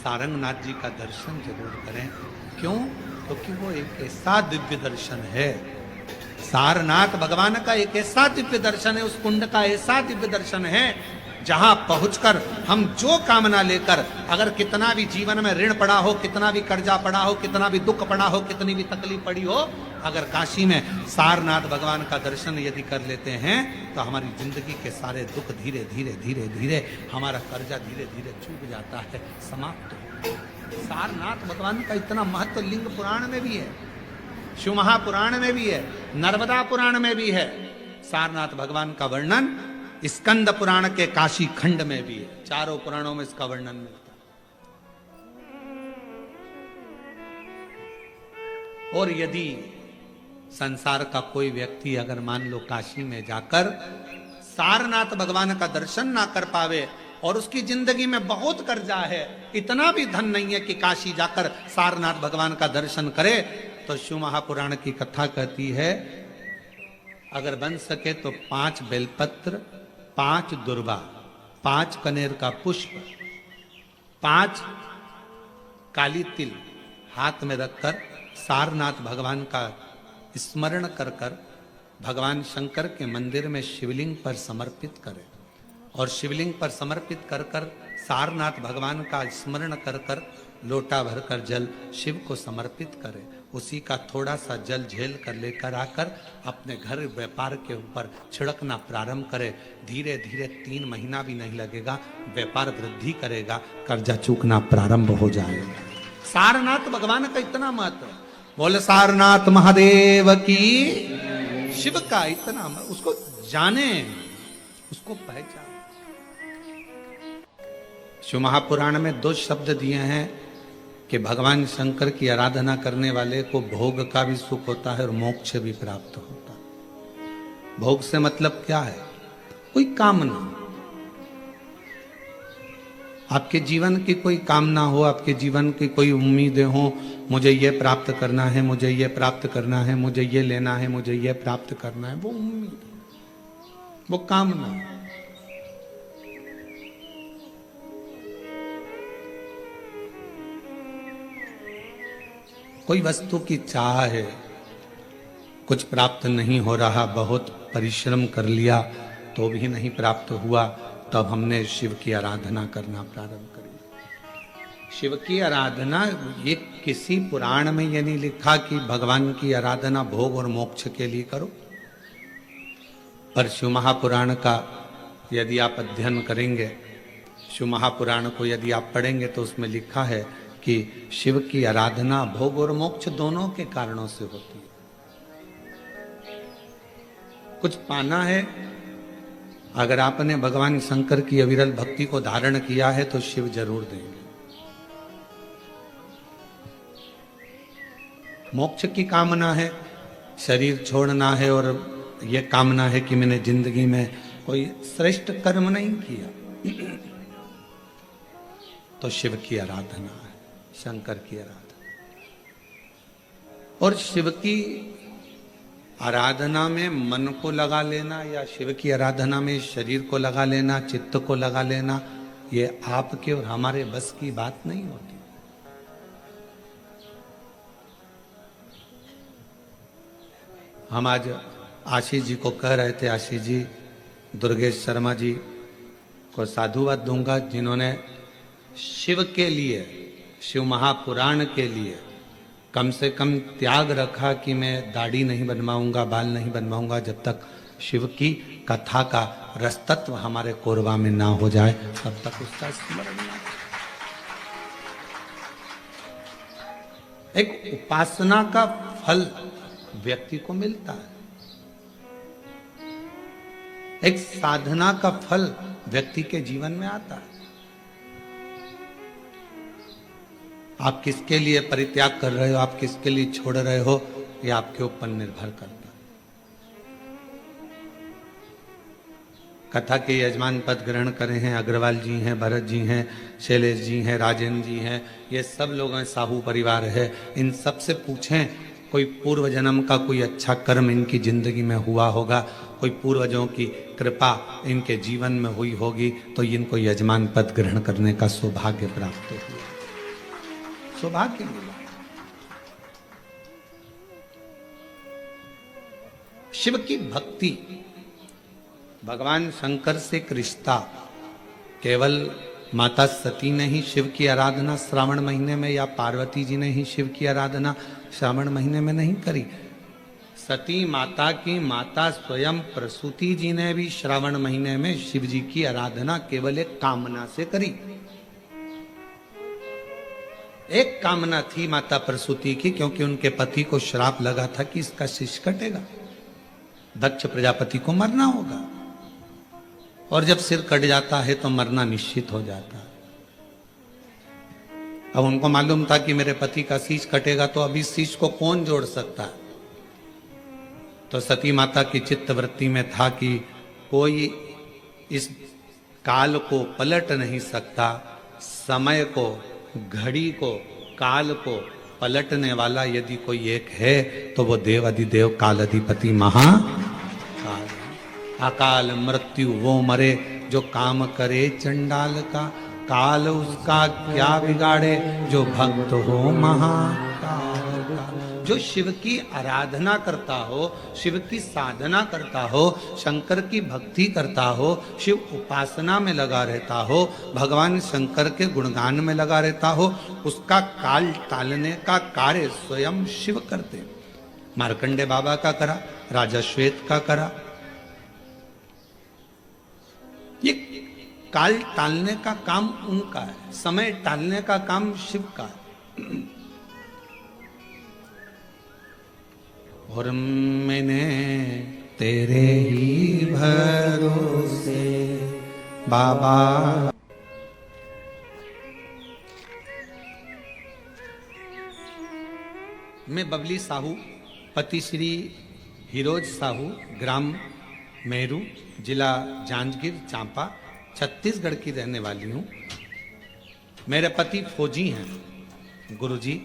सारंगनाथ जी का दर्शन जरूर करें। क्यों? क्योंकि वो एक ऐसा दिव्य दर्शन है, सारनाथ भगवान का एक ऐसा दिव्य दर्शन है, उस कुंड का ऐसा दिव्य दर्शन है जहां पहुंचकर हम जो कामना लेकर, अगर कितना भी जीवन में ऋण पड़ा हो, कितना भी कर्जा पड़ा हो, कितना भी दुख पड़ा हो, कितनी भी तकलीफ पड़ी हो, अगर काशी में सारनाथ भगवान का दर्शन यदि कर लेते हैं तो हमारी जिंदगी के सारे दुख धीरे धीरे धीरे धीरे, हमारा कर्जा धीरे धीरे चूक जाता है, समाप्त। सारनाथ भगवान का इतना महत्व लिंग पुराण में भी है, शिव महापुराण में भी है, नर्मदा पुराण में भी है। सारनाथ भगवान का वर्णन स्कंद पुराण के काशी खंड में भी है, चारों पुराणों में इसका वर्णन मिलता है। और यदि संसार का कोई व्यक्ति अगर मान लो काशी में जाकर सारनाथ भगवान का दर्शन ना कर पावे और उसकी जिंदगी में बहुत कर्जा है, इतना भी धन नहीं है कि काशी जाकर सारनाथ भगवान का दर्शन करे, तो शिव महापुराण की कथा कहती है अगर बन सके तो 5 बेलपत्र, 5 दुर्वा, 5 कनेर का पुष्प, 5 काली तिल हाथ में रखकर सारनाथ भगवान का स्मरण कर कर भगवान शंकर के मंदिर में शिवलिंग पर समर्पित करें, और शिवलिंग पर समर्पित कर कर सारनाथ भगवान का स्मरण कर कर लोटा भरकर जल शिव को समर्पित करें, उसी का थोड़ा सा जल झेल कर लेकर आकर अपने घर व्यापार के ऊपर छिड़कना प्रारंभ करे, धीरे धीरे 3 महीना भी नहीं लगेगा, व्यापार वृद्धि करेगा, कर्जा चूकना प्रारंभ हो जाएगा। सारनाथ भगवान का इतना महत्व, बोले सारनाथ महादेव की, शिव का इतना, उसको जाने, उसको पहचान। शिव महापुराण में 2 शब्द दिए हैं कि भगवान शंकर की आराधना करने वाले को भोग का भी सुख होता है और मोक्ष भी प्राप्त होता है। भोग से मतलब क्या है? कोई कामना, आपके जीवन की कोई कामना हो, आपके जीवन की कोई उम्मीदें हो, मुझे ये प्राप्त करना है, मुझे ये प्राप्त करना है, मुझे ये लेना है, मुझे ये प्राप्त करना है, वो उम्मीद, वो कामना। कोई वस्तु की चाह है, कुछ प्राप्त नहीं हो रहा, बहुत परिश्रम कर लिया तो भी नहीं प्राप्त हुआ, तब हमने शिव की आराधना करना प्रारंभ करी। शिव की आराधना, ये किसी पुराण में ये नहीं लिखा कि भगवान की आराधना भोग और मोक्ष के लिए करो, पर शिव महापुराण का यदि आप अध्ययन करेंगे, शिव महापुराण को यदि आप पढ़ेंगे तो उसमें लिखा है कि शिव की आराधना भोग और मोक्ष दोनों के कारणों से होती है। कुछ पाना है, अगर आपने भगवान शंकर की अविरल भक्ति को धारण किया है तो शिव जरूर देंगे। मोक्ष की कामना है, शरीर छोड़ना है और यह कामना है कि मैंने जिंदगी में कोई श्रेष्ठ कर्म नहीं किया, तो शिव की आराधना है, शंकर की आराधना। और शिव की आराधना में मन को लगा लेना या शिव की आराधना में शरीर को लगा लेना, चित्त को लगा लेना, ये आपके और हमारे बस की बात नहीं होती। हम आज आशीष जी को कह रहे थे, आशीष जी दुर्गेश शर्मा जी को साधुवाद दूंगा जिन्होंने शिव के लिए, शिव महापुराण के लिए कम से कम त्याग रखा कि मैं दाढ़ी नहीं बनवाऊंगा, बाल नहीं बनवाऊंगा जब तक शिव की कथा का रसतत्व हमारे कोरबा में ना हो जाए, तब तक उसका स्मरण ना। एक उपासना का फल व्यक्ति को मिलता है, एक साधना का फल व्यक्ति के जीवन में आता है। आप किसके लिए परित्याग कर रहे हो, आप किसके लिए छोड़ रहे हो, ये आपके ऊपर निर्भर करता है। कथा के यजमान पद ग्रहण करे हैं अग्रवाल जी हैं, भरत जी हैं, शैलेश जी हैं, राजेंद्र जी हैं, ये सब लोग हैं, साहू परिवार है। इन सब से पूछें कोई पूर्व जन्म का कोई अच्छा कर्म इनकी जिंदगी में हुआ होगा, कोई पूर्वजों की कृपा इनके जीवन में हुई होगी, तो इनको यजमान पद ग्रहण करने का सौभाग्य प्राप्त हुआ। सौभाग्य मिला। शिव की भक्ति, भगवान शंकर से एक रिश्ता, केवल माता सती ने ही शिव की आराधना श्रावण महीने में या पार्वती जी ने ही शिव की आराधना श्रावण महीने में नहीं करी। सती माता की माता स्वयं प्रसूति जी ने भी श्रावण महीने में शिव जी की आराधना केवल एक कामना से करी। एक कामना थी माता प्रसूति की, क्योंकि उनके पति को श्राप लगा था कि इसका शीश कटेगा, दक्ष प्रजापति को मरना होगा, और जब सिर कट जाता है तो मरना निश्चित हो जाता है। अब उनको मालूम था कि मेरे पति का शीश कटेगा, तो अभी शीश को कौन जोड़ सकता है। तो सती माता की चित्तवृत्ति में था कि कोई इस काल को पलट नहीं सकता, समय को, घड़ी को, काल को पलटने वाला यदि कोई एक है तो वो देव अधिदेव काल अधिपति महाकाल। अकाल मृत्यु वो मरे जो काम करे चंडाल का, काल उसका क्या बिगाड़े जो भक्त हो महाकाल का। जो शिव की आराधना करता हो, शिव की साधना करता हो, शंकर की भक्ति करता हो, शिव उपासना में लगा रहता हो, भगवान शंकर के गुणगान में लगा रहता हो, उसका काल टालने का कार्य स्वयं शिव करते। मार्कंडे बाबा का करा, राजा श्वेत का करा। ये काल टालने का काम उनका है, समय टालने का काम शिव का है। और मैंने तेरे ही भरोसे बाबा। मैं बबली साहू, पति श्री हिरोज साहू, ग्राम मेरू, जिला जांजगीर चांपा, छत्तीसगढ़ की रहने वाली हूँ। मेरे पति फौजी हैं गुरुजी,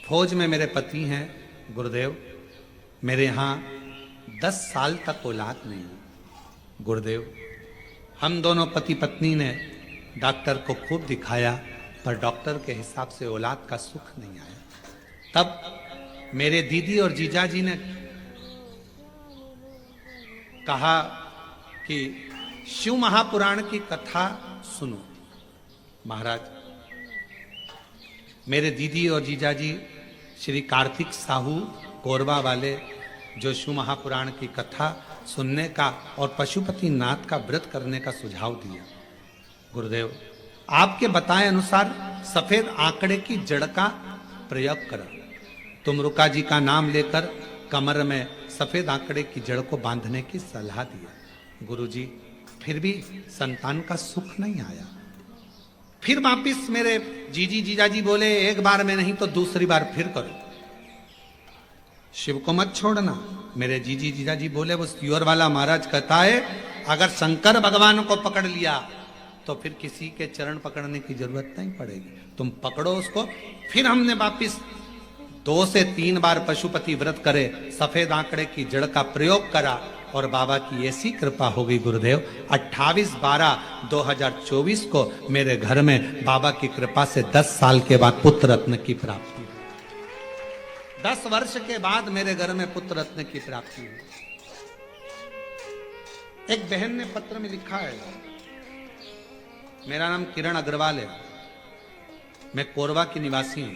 फौज में मेरे पति हैं गुरुदेव। मेरे यहाँ 10 साल तक औलाद नहीं हुई गुरुदेव। हम दोनों पति पत्नी ने डॉक्टर को खूब दिखाया, पर डॉक्टर के हिसाब से औलाद का सुख नहीं आया। तब मेरे दीदी और जीजाजी ने कहा कि शिव महापुराण की कथा सुनो। महाराज, मेरे दीदी और जीजाजी श्री कार्तिक साहू कोरबा वाले, जो शिव महापुराण की कथा सुनने का और पशुपति नाथ का व्रत करने का सुझाव दिया। गुरुदेव, आपके बताए अनुसार सफेद आंकड़े की जड़ का प्रयोग करो। तुमरुका जी का नाम लेकर कमर में सफेद आंकड़े की जड़ को बांधने की सलाह दिया। गुरुजी, फिर भी संतान का सुख नहीं आया। फिर वापिस मेरे जीजाजी बोले, एक बार में नहीं तो दूसरी बार फिर करो, शिव को मत छोड़ना। मेरे जीजाजी बोले, वो सियोर वाला महाराज कहता है, अगर शंकर भगवान को पकड़ लिया तो फिर किसी के चरण पकड़ने की जरूरत नहीं पड़ेगी, तुम पकड़ो उसको। फिर हमने वापिस 2 से 3 बार पशुपति व्रत करे, सफेद आंकड़े की जड़ का प्रयोग करा, और बाबा की ऐसी कृपा हो गई गुरुदेव। 28/12/2024 को मेरे घर में बाबा की कृपा से 10 साल के बाद पुत्र रत्न की प्राप्ति। 10 वर्ष के बाद मेरे घर में पुत्र रत्न की प्राप्ति हुई। एक बहन ने पत्र में लिखा है, मेरा नाम किरण अग्रवाल है, मैं कोरबा की निवासी हूं।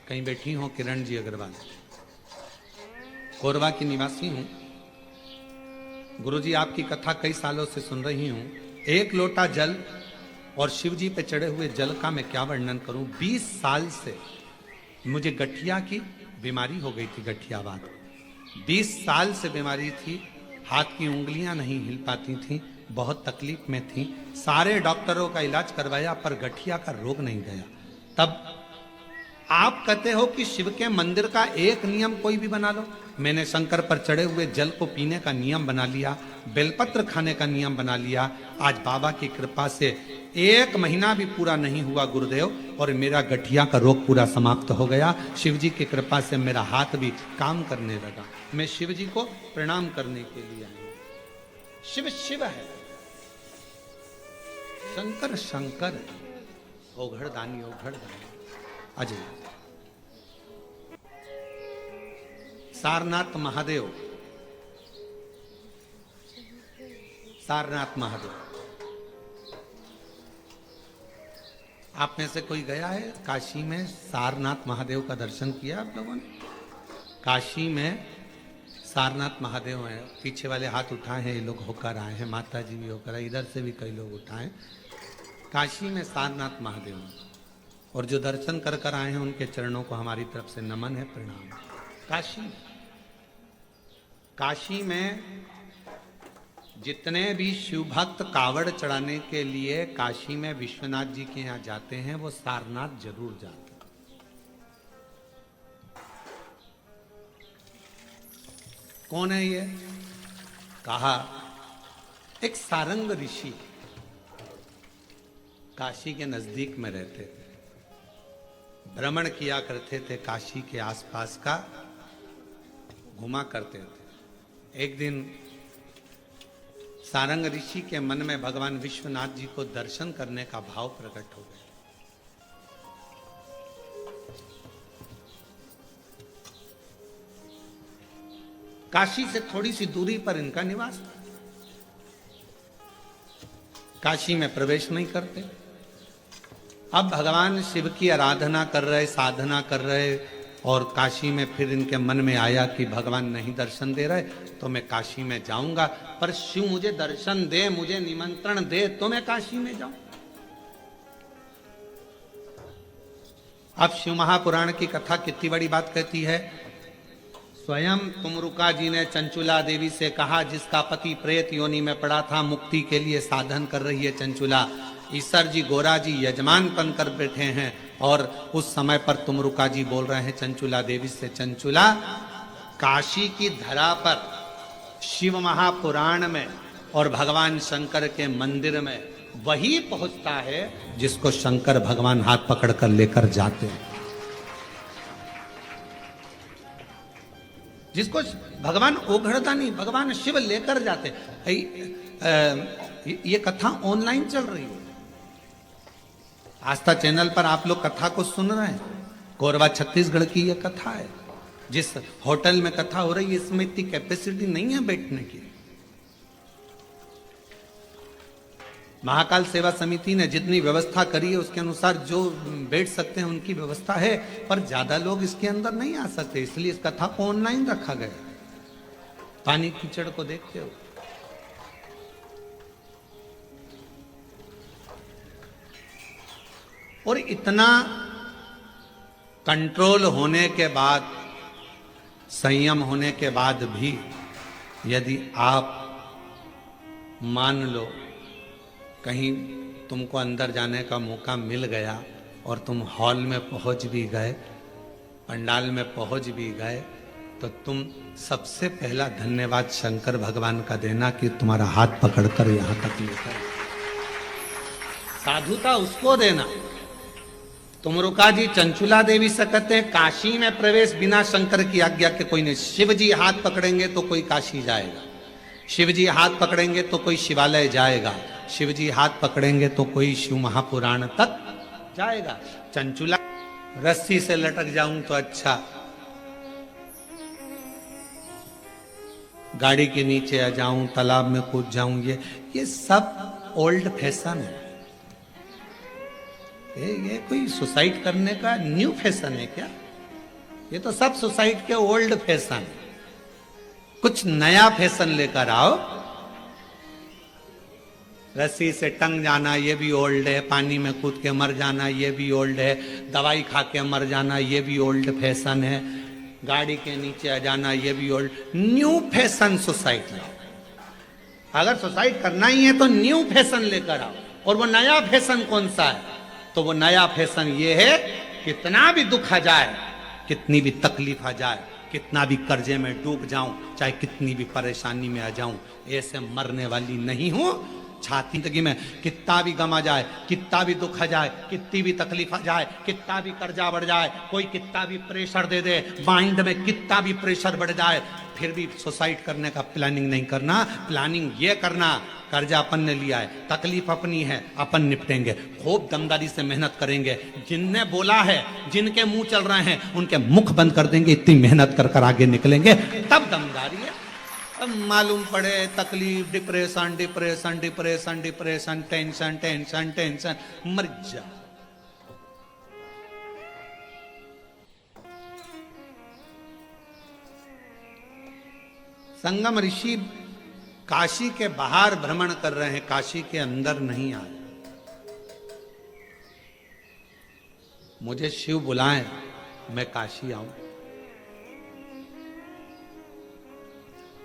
कहीं बैठी हो किरण जी अग्रवाल? कोरबा की निवासी हूं। गुरुजी, आपकी कथा कई सालों से सुन रही हूं। 1 लोटा जल और शिव जी पे चढ़े हुए जल का मैं क्या वर्णन करूं। 20 साल से मुझे गठिया की बीमारी हो गई थी, गठियावाद। 20 साल से बीमारी थी, हाथ की उंगलियां नहीं हिल पाती थी, बहुत तकलीफ में थी। सारे डॉक्टरों का इलाज करवाया पर गठिया का रोग नहीं गया। तब आप कहते हो कि शिव के मंदिर का एक नियम कोई भी बना लो। मैंने शंकर पर चढ़े हुए जल को पीने का नियम बना लिया, बेलपत्र खाने का नियम बना लिया। आज बाबा की कृपा से 1 महीना भी पूरा नहीं हुआ गुरुदेव, और मेरा गठिया का रोग पूरा समाप्त हो गया। शिव जी की कृपा से मेरा हाथ भी काम करने लगा। मैं शिव जी को प्रणाम करने के लिए आया। शिव शिव है, शंकर शंकर, ओघड़ दानी ओघड़ दानी। अजय सारनाथ महादेव, सारनाथ महादेव, आप में से कोई गया है काशी में? सारनाथ महादेव का दर्शन किया आप लोगों ने? काशी में सारनाथ महादेव हैं, पीछे वाले हाथ उठाए हैं, ये लोग होकर आए हैं, माता जी भी होकर आए, इधर से भी कई लोग उठाए। काशी में सारनाथ महादेव हैं, और जो दर्शन कर कर आए हैं उनके चरणों को हमारी तरफ से नमन है, प्रणाम। काशी में जितने भी शिव भक्त कावड़ चढ़ाने के लिए काशी में विश्वनाथ जी के यहाँ जाते हैं, वो सारनाथ जरूर जाते हैं। कौन है ये? कहा एक सारंग ऋषि काशी के नजदीक में रहते थे, भ्रमण किया करते थे, काशी के आसपास का घुमा करते थे। एक दिन सारंग ऋषि के मन में भगवान विश्वनाथ जी को दर्शन करने का भाव प्रकट हो गया। काशी से थोड़ी सी दूरी पर इनका निवास था। काशी में प्रवेश नहीं करते। अब भगवान शिव की आराधना कर रहे, साधना कर रहे, और काशी में फिर इनके मन में आया कि भगवान नहीं दर्शन दे रहे तो मैं काशी में जाऊंगा, पर शिव मुझे दर्शन दे, मुझे निमंत्रण दे तो मैं काशी में जाऊं। अब शिव महापुराण की कथा कितनी बड़ी बात कहती है। स्वयं तुमरुका जी ने चंचुला देवी से कहा, जिसका पति प्रेत योनि में पड़ा था, मुक्ति के लिए साधन कर रही है चंचुला, ईश्वर जी गोरा जी यजमान बन कर बैठे हैं, और उस समय पर तुमरुका जी बोल रहे हैं चंचुला देवी से, चंचुला काशी की धरा पर शिव महापुराण में और भगवान शंकर के मंदिर में वही पहुंचता है जिसको शंकर भगवान हाथ पकड़कर लेकर जाते हैं, जिसको भगवान ओघड़ता नहीं, भगवान शिव लेकर जाते। ये कथा ऑनलाइन चल रही है, आस्था चैनल पर आप लोग कथा को सुन रहे हैं। कोरबा छत्तीसगढ़ की यह कथा है। जिस होटल में कथा हो रही है इसमें इतनी कैपेसिटी नहीं है बैठने की। महाकाल सेवा समिति ने जितनी व्यवस्था करी है उसके अनुसार जो बैठ सकते हैं उनकी व्यवस्था है, पर ज्यादा लोग इसके अंदर नहीं आ सकते, इसलिए इस कथा को ऑनलाइन रखा गया। पानी कीचड़ को देखते हो। और इतना कंट्रोल होने के बाद, संयम होने के बाद भी यदि आप मान लो कहीं तुमको अंदर जाने का मौका मिल गया और तुम हॉल में पहुंच भी गए, पंडाल में पहुंच भी गए, तो तुम सबसे पहला धन्यवाद शंकर भगवान का देना कि तुम्हारा हाथ पकड़कर यहां तक लेकर। साधुता उसको देना। तुमरुका जी चंचुला देवी से कहते हैं काशी में प्रवेश बिना शंकर की आज्ञा के कोई नहीं। शिव जी हाथ पकड़ेंगे तो कोई काशी जाएगा, शिव जी हाथ पकड़ेंगे तो कोई शिवालय जाएगा, शिव जी हाथ पकड़ेंगे तो कोई शिव महापुराण तक जाएगा। चंचुला रस्सी से लटक जाऊं तो अच्छा, गाड़ी के नीचे आ जाऊं, तालाब में कूद जाऊं, ये सब ओल्ड फैशन है। ये कोई सुसाइड करने का न्यू फैशन है क्या? ये तो सब सुसाइड के ओल्ड फैशन है। कुछ नया फैशन लेकर आओ। रस्सी से टंग जाना ये भी ओल्ड है, पानी में कूद के मर जाना ये भी ओल्ड है, दवाई खा के मर जाना ये भी ओल्ड फैशन है, गाड़ी के नीचे आ जाना ये भी ओल्ड। न्यू फैशन सुसाइड लाओ। अगर सुसाइड करना ही है तो न्यू फैशन लेकर आओ। और वो नया फैशन कौन सा है? तो वो नया फैशन ये है, कितना भी दुख आ जाए, कितनी भी तकलीफ आ जाए, कितना भी कर्जे में डूब जाऊं, चाहे कितनी भी परेशानी में आ जाऊं, ऐसे मरने वाली नहीं हूं। छाती जिंदगी में कितना भी गम आ जाए, कितना भी दुख आ जाए, कितनी भी तकलीफ आ जाए, कितना भी कर्जा बढ़ जाए, कोई कितना भी प्रेशर दे दे, माइंड में कितना भी प्रेशर बढ़ जाए, फिर भी सुसाइड करने का प्लानिंग नहीं करना। प्लानिंग ये करना, कर्जा अपन ने लिया है, तकलीफ अपनी है, अपन निपटेंगे, खूब दमदारी से मेहनत करेंगे। जिनने बोला है, जिनके मुंह चल रहे हैं, उनके मुख बंद कर देंगे, इतनी मेहनत कर कर आगे निकलेंगे, तब दमदारी है। अब मालूम पड़े तकलीफ, depression depression depression depression, tension tension tension, मर जा। संगम ऋषि काशी के बाहर भ्रमण कर रहे हैं, काशी के अंदर नहीं आए। मुझे शिव बुलाएं, मैं काशी आऊं।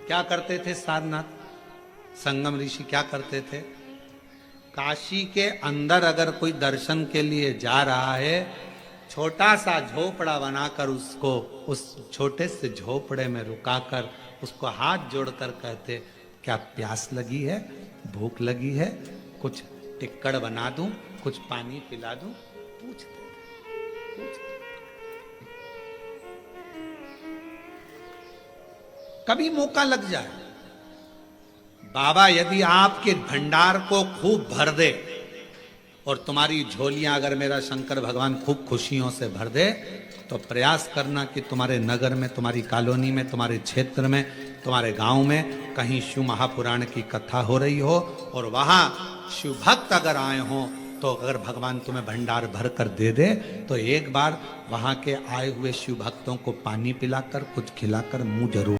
क्या करते थे सारनाथ संगम ऋषि, क्या करते थे? काशी के अंदर अगर कोई दर्शन के लिए जा रहा है, छोटा सा झोपड़ा बनाकर उसको उस छोटे से झोपड़े में रुकाकर उसको हाथ जोड़कर कहते, क्या प्यास लगी है, भूख लगी है, कुछ टिक्कड़ बना दूं, कुछ पानी पिला दूं, पूछते थे। कभी मौका लग जाए, बाबा यदि आपके भंडार को खूब भर दे और तुम्हारी झोलियां अगर मेरा शंकर भगवान खूब खुशियों से भर दे, तो प्रयास करना कि तुम्हारे नगर में, तुम्हारी कॉलोनी में, तुम्हारे क्षेत्र में, तुम्हारे गांव में कहीं शिव महापुराण की कथा हो रही हो और वहां शिव भक्त अगर आए हों, तो अगर भगवान तुम्हें भंडार भर कर दे दे, तो एक बार वहां के आए हुए शिव भक्तों को पानी पिलाकर, कुछ खिलाकर मुंह जरूर